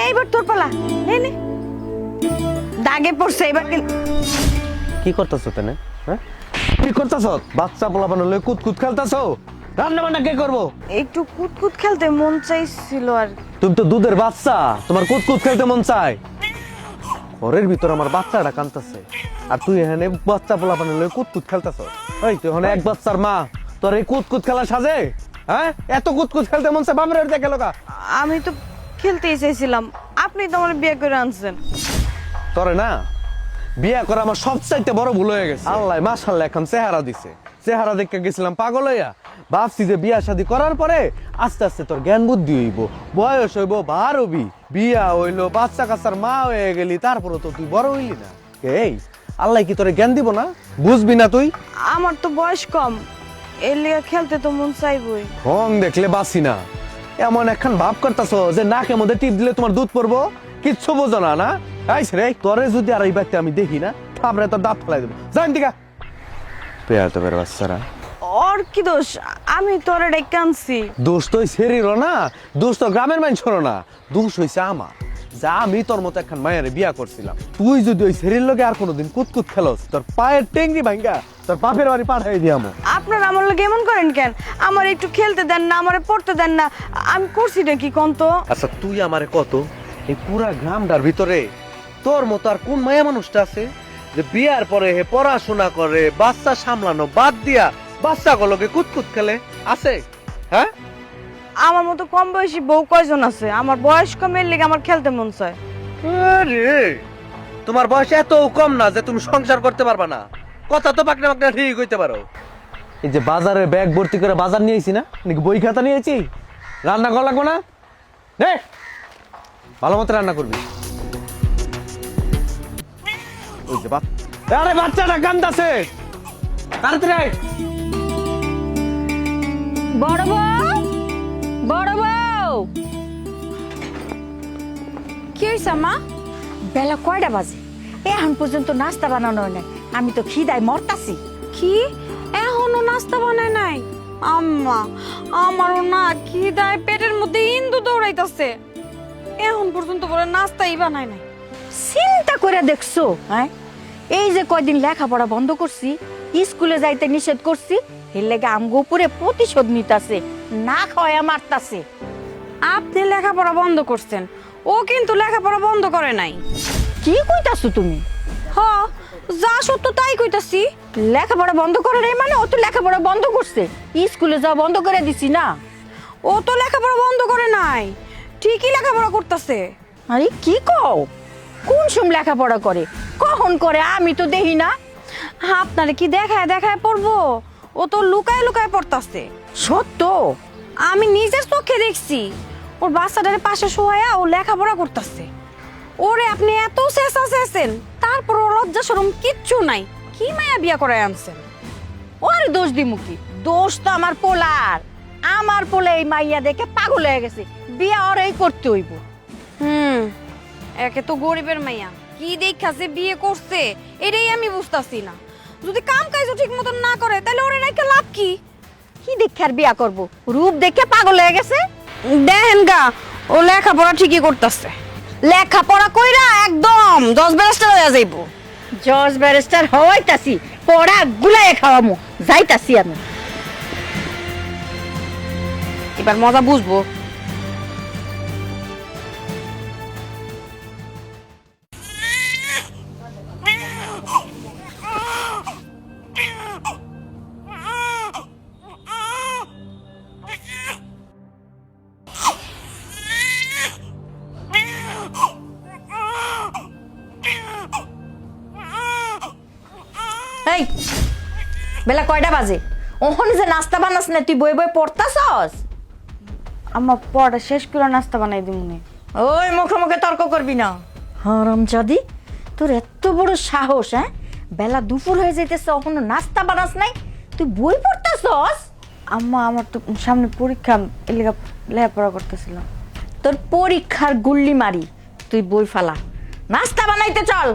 এইবার তোর পালা। এই নে দাগে পড়ছে এবার কি করতেছো তেনে? হ্যাঁ কি করতেছো? বাচ্চা পোলা বানালে কুতকুত খেলতেছো? রান্না বান্না কে করবো? একটু কুতকুত খেলতে মন চাইছিল আর। তুমি তো দুধের বাচ্চা, তোমার কুতকুত খেলতে মন চায়? ঘরের ভিতর আমার বাচ্চাটা কাঁদতেছে আর তুই এখানে বাচ্চা পোলা বানালে কুতকুত খেলতেছ। এই তুই এখানে এক বাচ্চার মা, তোর এই কুতকুত খেলা সাজে? হ্যাঁ এত কুতকুত খেলতে মন চায়? বাপের বাড়িতে গেল গা। আমি তো খেলতেই চাইছিলাম, আপনি তো আমার বিয়ে করে আনছেন। তোরে না বিয়ে করা আমার সবচাইতে বড় ভুল হয়ে গেছে। আল্লাহ মাশাআল্লাহ এখন চেহারা দিছে, চেহারা দেখে গেছিলাম পাগল হইয়া। ভাবছি যে বিয়া শাদী করার পরে আস্তে আস্তে তোর জ্ঞান বুদ্ধি হইব, বয়স হইব, বার হবি, বিয়া হইলো, বাচ্চা কাচ্চার মা হয়ে গেলি, তারপরে তো তুই বড় হইলি না। এই আল্লাহ কি তোরে জ্ঞান দিব না? বুঝবি না তুই? আমার তো বয়স কম, এর লিগে খেলতে তো মন চাইবই। রং দেখলে বাসি না, এমন একখান ভাব করতেছো যে নাকের মধ্যে টিপ দিলে তোমার দুধ পড়বো, কিচ্ছু বোঝো না। না আইস রে, তোরে যদি আর এই বাচ্চা আমি দেখি না তারপরে তোর দাঁত ফেলাই দেবো। জান দিকা পেয়ার তো বের বাচ্চারা। ওর কি দোষ? আমি তোরে ডেকে আনছি। দোষ তো শরীরও না, দোষ তো গ্রামের মানুষেরও না, দোষ হয়েছে আমার, যা আমি তোর মতো একখান মায়ের বিয়া করছিলাম। তুই যদি ওই শরীর লগে আর কোনোদিন কুতকুত খেলোস, তোর পায়ের টেঙ্গি ভাঙ্গা তোর বাপের বাড়ি পাঠাই দিয়ামো। আপনার আমার লগে এমন করেন কেন? আমার একটু খেলতে দেন না, আমারে পড়তে দেন না। আমি করছি না কি কোন তো? আচ্ছা তুই আমারে কত, এই পুরা গ্রামটার ভিতরে তোর মতো আর কোন মায়া মানুষটা আছে যে বিয়ার পরে হে পড়াশোনা করে, বাচ্চা সামলানো বাদ দিয়া বাচ্চা গুলোকে কুতকুত খেলে? আছে? হ্যাঁ আমার মতো কম বয়সী বউ কয়জন আছে? আমার বয়স কমের লেগে আমার খেলতে মন চায়। আরে তোমার বয়স এত কম না যে তুমি সংসার করতে পারবা না। কথা তো পাকনা পাকনা ঠিক হইতে পারো। এই যে বাজারে ব্যাগ ভর্তি করে বাজার নিয়েছি না, নাকি বই খাতা নিয়েছি, রান্না করা লাগবে না? নে ভালো মতো রান্না করবি। ওই যে আরে বাচ্চাটা কান্দাছে, তাড়াতাড়ি আয়। বড় বউ, বড় বউ, কি হয়েছে মা? বেলা কয়টা বাজে? এখন পর্যন্ত নাস্তা বানানো নাই। আমি তো খিদায় মরতাছি। কি এখনো নাস্তা বানায় নাই? আম্মা আমারও না খিদায় পেটের মধ্যে ইন্দু দৌড়াইতাছে, এখন পর্যন্ত বলে নাস্তাই বানায় নাই। চিন্তা করে দেখছো? হ্যাঁ এই যে কয়দিন লেখাপড়া বন্ধ করছি, স্কুলে যাইতে নিষেধ করছি, এর লেগে আমগো উপরে প্রতিশোধ নিতাছে, না খাওয়া মারতাছে। আপনি লেখাপড়া বন্ধ করছেন, ও কিন্তু লেখাপড়া বন্ধ করে নাই। কি কইতাছো তুমি? হ, যা সত্য তাই কইতাছি। লেখাপড়া বন্ধ করে নাই মানে? ও তো লেখাপড়া বন্ধ করছে, স্কুলে যাওয়া বন্ধ করে দিছি না। ও তো লেখাপড়া বন্ধ করে নাই, ঠিকই লেখাপড়া করতেছে। আরে কি কও? কোন সময় লেখাপড়া করে, কখন করে আমি তো দেখি না। আপনারে কি দেখায় দেখায় পড়বো? ও তো লুকায় লুকায় পড়তাছে। সত্য? আমি নিজের চোখে দেখছি, ওর বাচ্চাটার পাশে শোয়া ও লেখাপড়া করতেছে। ওরে আপনি এত চেঁচা চেঁচেন, তারপর ওর লজ্জা শরম কিচ্ছু নাই। কি মায়া বিয়া করে আনছেন? ওর দোষ দিমু কি? দোষ তো আমার পোলার। আমার পোলা এই মাইয়া দেখে পাগল হয়ে গেছে, বিয়া ওরই করতে হইব। একে তো গরিবের মাইয়া, কি দেখাছে বিয়ে করছে এটাই আমি বুঝতাছি না। যদি কাম কাজ ঠিক মতন না করে তাহলে ওরে রাইখে লাভ কি? কি দেখে আর বিয়া করব? রূপ দেখে পাগল হয়ে গেছে। দেখেন গা, ও লেখাপড়া ঠিকই করতেছে। লেখাপড়া কইরা একদম 10 ব্যারিস্টার হয়ে যাইব। জজ ব্যারিস্টার হওয়াইতাছি, পড়া গুলায় খাওয়ামু, যাইতাছি আমি। এবার মজা বুঝবো। এই বেলা কয়টা বাজে? ওখানে যে নাস্তা বানাস না, তুই বই বই পড়তাছস? আমার পড়া শেষ করে নাস্তা বানাই দিমুনি। ওই মুখে মুখে তর্ক করবি না। হারামজাদি, তোর এত বড় সাহস! হ্যাঁ বেলা দুপুর হয়ে যাইতেছে, এখনো নাস্তা বানাস নাই, তুই বই পড়তাছস? আম্মা আমার তো সামনে পরীক্ষা, এর লেগে লেখাপড়া করতেছিলাম। তোর পরীক্ষার গুল্লি মারি, তুই বই ফালা, নাস্তা বানাইতে চল।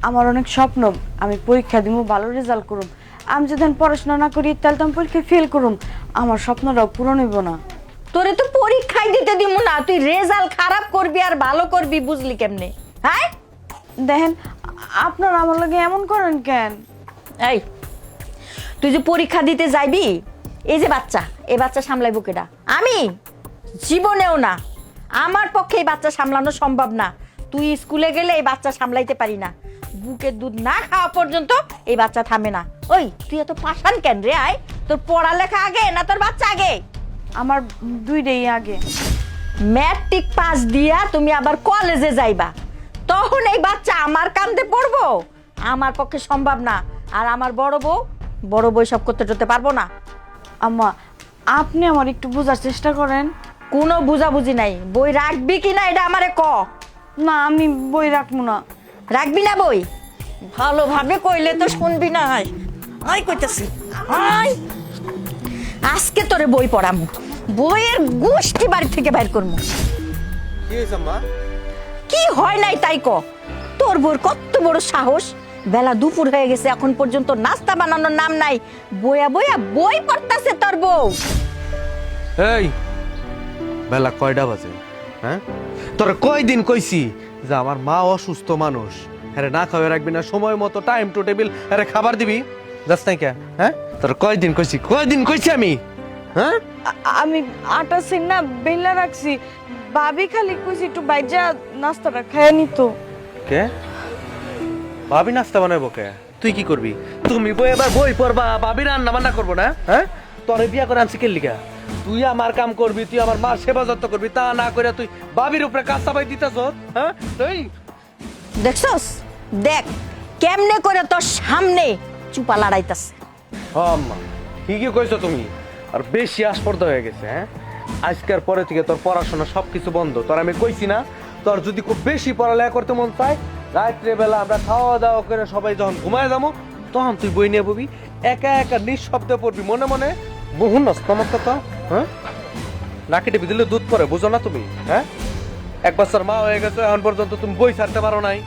আমার অনেক স্বপ্ন, আমি পরীক্ষা দিব, ভালো রেজাল্ট করুম। আমি যদি পড়াশোনা না করি তাহলে তো আমি পরীক্ষায় ফেল করুম, আমার স্বপ্নটাও পূরণ হইব না। তোরে তো পরীক্ষায় দিতে দিব না, তুই রেজাল্ট খারাপ করবি আর ভালো করবি বুঝলি কেমনে? হ্যাঁ দেখেন আপনারা আমার লাগে এমন করেন কেন? এই তুই যে পরীক্ষা দিতে যাইবি, এই যে বাচ্চা, এই বাচ্চা সামলাইবো কেডা? আমি জীবনেও না, আমার পক্ষে এই বাচ্চা সামলানো সম্ভব না। তুই স্কুলে গেলে এই বাচ্চা সামলাইতে পারি না, বুকের দুধ না খাওয়া পর্যন্ত এই বাচ্চা থামে না। ওই তুই এত পাশান কেন রে? আয়, তোর পড়ালেখা আগে না তোর বাচ্চা আগে? আমার দুইটাই আগে। ম্যাট্রিক পাস দিয়া তুমি আবার কলেজে যাইবা, তখন এই বাচ্চা আমার কান্দে পড়বো? আমার পক্ষে সম্ভব না। আর আমার বড় বউ সব করতে টতে পারবো না। আম্মা আপনি আমার একটু বোঝার চেষ্টা করেন। কোনো বুঝাবুঝি নাই। বই রাখবি কি না এটা আমারে ক। না আমি বই রাখবো না। রাখবি না বই? ভালোভাবে কইলে তো শুনবি না। হয় আয় কইতাছি, আয় আজকে তোরে বই পড়ামু, বইয়ের গোষ্ঠী বাড়ি থেকে বাইর করবো। কি হয়েছে মা? কি হয় নাই তাই ক। তোর বউর কত বড় সাহস, বেলা দুপুর হয়ে গেছে এখন পর্যন্ত নাস্তা বানানোর নাম নাই, বইয়া বইয়া বই পড়তাছে তোর বউ। এই বেলা কয়টা বাজে? হ্যাঁ, তোরা কয়দিন কইছি যে আমার মা অসুস্থ মানুষ, হ্যাঁ না খাওয়া রাখবি না, সময় মতো টাইম টু টেবিল হ্যাঁ খাবার দিবি, যাস নাই কে? হ্যাঁ তোর কয়দিন কইছি আমি? হ্যাঁ আমি আটা সিং না বেলা রাখছি, ভাবি খালি কইছি একটু বাইজা নাস্তাটা খেয়ে নিত। কে ভাবি নাস্তা বানাবো কে? তুই কি করবি? তুমি বই এবার বই পড়বা, ভাবি রান্না বান্না করবো না? হ্যাঁ তোর বিয়া করে আনছি কে লিগা? তুই আমার কাম করবি, তুই আমার মার সেবা যত্ন করবি, তা না করে তুই ভাবির উপরে কাজ চাপাই দিতেছ। হ্যাঁ তুই দেখছস, দেখ কেমনে করে তোর সামনে চুপা লড়াইতাছে। আম্মা ঠিকই কইছো তুমি, আর বেশি আস্পর্ধা হয়ে গেছে। হ্যাঁ আজকের পরে থেকে তোর পড়াশোনা সবকিছু বন্ধ। তোর আমি কইছি না, তোর যদি খুব বেশি পড়ালেখা করতে মন চায়, রাত্রে বেলা আমরা খাওয়া দাওয়া করে সবাই যখন ঘুমায় যাবো তখন তুই বই নিয়ে পড়বি, একা একা নিঃশব্দে পড়বি, মনে মনে বহু নষ্ট তো। হ্যাঁ নাকি টিপি দিলে দুধ পরে, বুঝো না তুমি? হ্যাঁ এক বছর মা হয়ে গেছে, এখন পর্যন্ত তুমি বই ছাড়তে পারো নাই।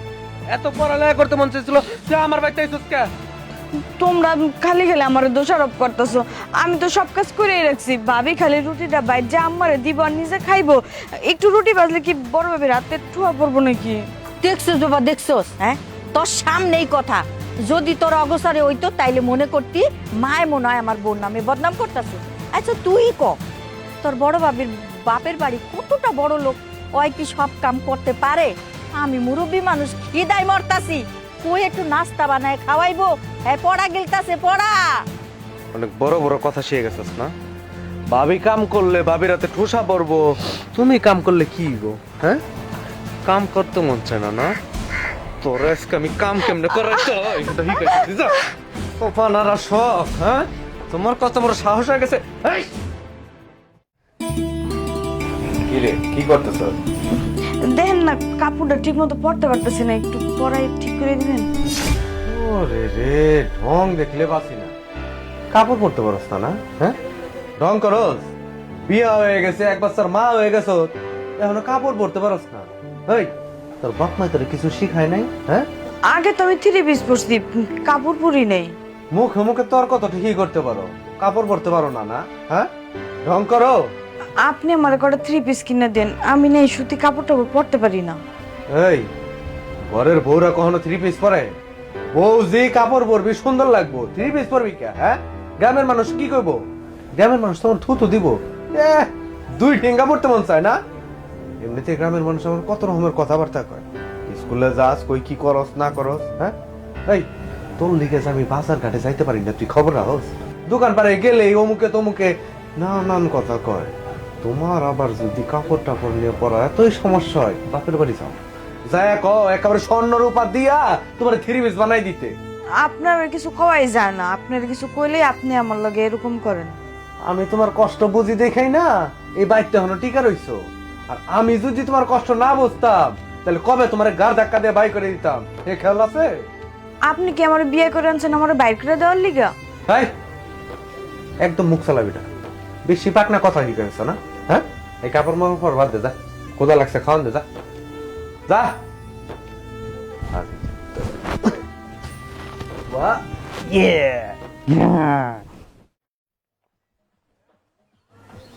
এত পড়ালেখা করতে মন চাইছিল, তুই আমার বাড়িতে আইছিস কে? তোমরা খালি খালি আমার দোষারোপ করতেছো। আমি তো সব কাজ করেই রাখছি, ভাবি খালি রুটিটা বাইজা আমারে দিব আর নিজে খাইবো। একটু রুটি বাজলে কি বড় ভাবি রাতে ঠুয়া পড়বো নাকি? দেখছস বাবা, দেখছস? হ্যাঁ তোর সামনেই কথা, যদি তোর অগোসারে হইতো তাইলে মনে করতি মায় মনে হয় আমার বোন নামে বদনাম করতেছে। আচ্ছা তুই ক, তোর বড় ভাবির বাপের বাড়ি কতটা বড় লোক, ওই কি সব কাম করতে পারে? আমি মুরব্বী মানুষ, খিদায় মরতাছি, তুই একটু নাস্তা বানায় খাওয়াইবো? হ্যাঁ পড়া গেলতাছে, পড়া। অনেক বড় বড় কথা শিখে গেছিস না? ভাবি কাম করলে ভাবির হাতে ঠোসা পড়বো, তুমি কাম করলে কি গো? হ্যাঁ কাম করতে মন চায় না না? তোর আজকে আমি কাম কেমনে করাইতে হয় ওপানারা শখ। হ্যাঁ তোমার কত বড় সাহস হয়ে গেছে? কি রে কি করতেছ? দেখেন না কাপড়টা ঠিক মতো পরতে পারতেছি না, একটু পরাই ঠিক করে দিবেন। ওরে রে ঢং দেখলে বাসি না, কাপড় পরতে পারস না? না হ্যাঁ ঢং করস? বিয়া হয়ে গেছে, এক বছর মা হয়ে গেছ, এখনো কাপড় পরতে পারস না? এই তোর বাপ মা তোর কিছু শিখায় নাই? হ্যাঁ আগে তো আমি 3 পিস পরছি, কাপড় পরি নেই। মুখে মুখে তোর কত ঠিকই করতে পারো, কাপড় পরতে পারো না? না হ্যাঁ ঢং করো। আপনি আমার কটা 3 পিস কিনে দেন, আমি না এই সুতি কাপড় টাপড় পরতে পারি না। এই ঘরের বউরা কখনো 3 পিস পরে? বউ যে কাপড় পরবি সুন্দর লাগবো, 3 পিস পরবি কে? হ্যাঁ গ্রামের মানুষ কি কইবো? গ্রামের মানুষ তোমার থুতু দিব, দুই ঠেঙ্গা পড়তে মন চায় না? এমনিতে গ্রামের মানুষ আমার কত রকমের কথাবার্তা কয়, স্কুলে যাস কই কি করস না করস। হ্যাঁ এই তোর লিগে আমি বাজার ঘাটে যাইতে পারি না, তুই খবর রাখস? দোকান পারে গেলে অমুকে তমুকে নানান কথা কয়। তোমার আবার যদি কাপড় টাপড় নিয়ে পড়া এতই সমস্যা হয়, বাপের বাড়ি যাও, যায় একেবারে স্বর্ণ রূপা দিয়া তোমার 3 পিস বানাই দিতে। আপনার কিছু কওয়াই যায় না, আপনার কিছু কইলে আপনি আমার লগে এরকম করেন। আমি তোমার কষ্ট বুঝি দেখাই না, এই বাইকটা এখনো টিকা রইছো। আর আমি যদি তোমার কষ্ট না বুঝতাম তাহলে কবে তোমার গাড় ধাক্কা দিয়ে বাই করে দিতাম, এ খেয়াল আছে? আপনি কি আমার বিয়ে করে আনছেন আমার বাইর করে দেওয়ার লিগা? হাই একদম মুখ চালাবি না, বেশি পাকনা কথা কি করেছ না? হ্যাঁ এই কাপড় মাপড় পর বাদ দে, যা কোদা লাগছে খাওয়ান দে, যা যা।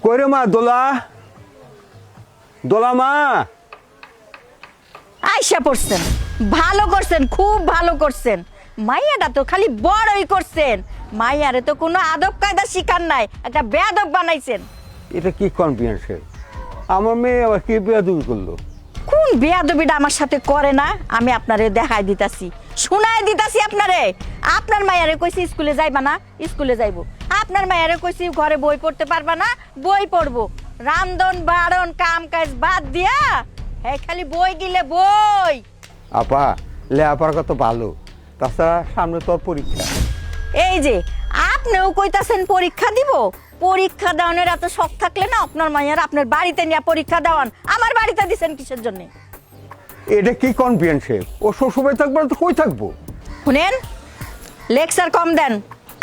কই রে মা দোলা, দোলা মা। আইসা পড়ছেন, ভালো করছেন, খুব ভালো করছেন। মাইয়াটা তো খালি বড়ই করছেন, মাইয়ারে তো কোনো আদব কায়দা শিকার নাই, একটা বেয়াদব বানাইছেন। এটা কি কনফিডেন্সের? আমার মেয়ে আবার কি বেয়াদবি করলো? কোন বেয়াদবিটা আমার সাথে করে না আমি আপনারে দেখাই দিতাছি, শোনায় দিতাছি আপনারে। আপনার মাইয়ারে কইছি স্কুলে যাইবা না, স্কুলে যাইবো। আপনার মাইয়ারে কইছি ঘরে বই পড়তে পারবা না, বই পড়বো। রামদন বারণ কাম কাজ বাদ দিয়া হ্যাঁ খালি বই গিলে বই। আপা লেখাপড়া কত ভালো, তাছাড়া সামনে তোর পরীক্ষা। এই যে আপনিও কইতাছেন পরীক্ষা দিব, পরীক্ষা দেওয়ানোর এত শখ থাকলে না আপনার মাইয়ার আপনার বাড়িতে নিয়ে পরীক্ষা দেওয়ান। আমার বাড়িতে দিছেন কিসের জন্য? এটা কি কনফিডেন্সের? ও শ্বশুরবাড়ি থাকবো না তো কই থাকবো? শুনেন, লেকচার কম দেন।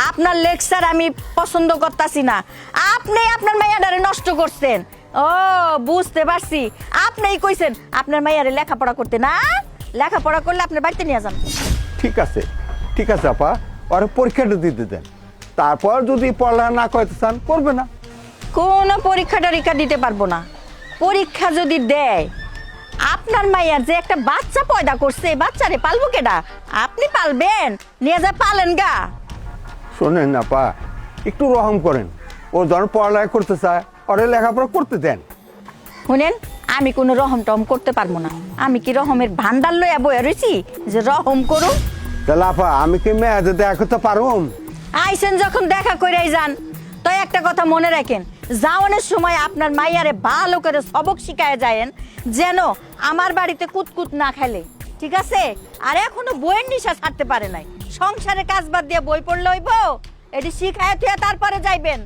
আপনার লেকচার আমি পছন্দ করতাছি না। আপনি আপনার মাইয়াটারে নষ্ট করছেন। ও বুঝতে পারছি, আপনিই কইছেন আপনার মাইয়ারে লেখাপড়া করতে না, লেখাপড়া করলে আপনার বাড়িতে নিয়ে যান। ঠিক আছে, ঠিক আছে আপা, ওরা পরীক্ষাটা দিতে দেন, তারপর যদি পড়ালেখা না করতে চান করবে না। কোনো পরীক্ষা টরীক্ষা দিতে পারবো না। পরীক্ষা যদি দেয়, আপনার মাইয়ার যে একটা বাচ্চা পয়দা করছে, এই বাচ্চারে পালবো কেডা? আপনি পালবেন, নিয়ে যা পালেন গা। শোনেন আপা, একটু রহম করেন, ও যখন পড়ালেখা করতে চায় ওরা লেখাপড়া করতে দেন। শুনেন, আমি কোনো রহম টহম করতে পারবো না। আমি কি রহমের ভান্ডার লইয়া বয়ে রয়েছি যে রহম করুন? তাহলে আপা আমি কি মেয়েদের দেখা করতে পারুম? আইসেন যখন দেখা কইরাই যান। তো একটা কথা মনে রাখেন, যাওয়ানোর সময় আপনার মাইয়ারে ভালো করে সবক শিখায় যায়েন, যেন আমার বাড়িতে কুতকুত না খেলে, ঠিক আছে? আর এখনো বইয়ের নিশা ছাড়তে পারে নাই। সংসারে কাজ বাদ দিয়ে বই পড়লে হইব? এটি শিখায় থুয়ে তারপরে যাইবেন।